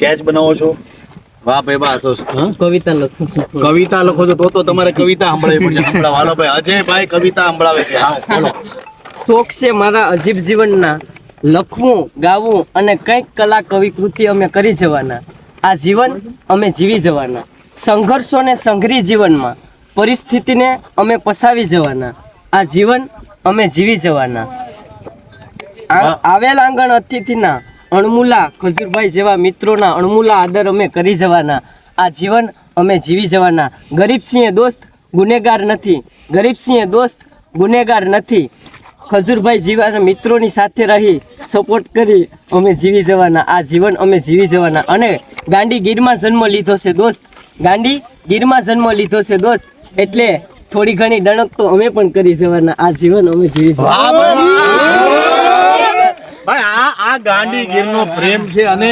Sketch બનાવો છો? વાહ ભાઈ વાહ. તો કવિતા લખું છું. કવિતા લખો છો તો તમારે કવિતા સંભળાવી પડશે. સંભળાવો હાલો ભાઈ. અજયભાઈ કવિતા સંભળાવે છે. હા બોલો. શોખ છે મારા અજીબ જીવનના, લખવું ગાવું અને કંઈક કલા કવિકૃતિ અમે કરી જવાના. આ જીવન અમે જીવી જવાના. સંઘર્ષોને સંઘરી જીવનમાં પરિસ્થિતિને અમે પસાવી જવાના. આ જીવન અમે જીવી જવાના. આવેલ આંગણ અતિથિના અણમુલા ખજૂરભાઈ જેવા મિત્રોના અણમુલા આદર અમે કરી જવાના. આ જીવન અમે જીવી જવાના. ગરીબસિંહે દોસ્ત ગુનેગાર નથી, ગરીબસિંહે દોસ્ત ગુનેગાર નથી. ખજૂરભાઈ જેવા મિત્રોની સાથે રહી સપોર્ટ કરી અમે જીવી જવાના. આ જીવન અમે જીવી જવાના. અને ગાંડી ગીરમાં જન્મ લીધો છે દોસ્ત, ગાંડી ગીરમાં જન્મ લીધો છે દોસ્ત, એટલે થોડી ઘણી ડણક તો અમે પણ કરી જવાના. આ જીવન અમે જીવી જવાના. ભાઈ આ ગાંડી ગીરનો પ્રેમ છે અને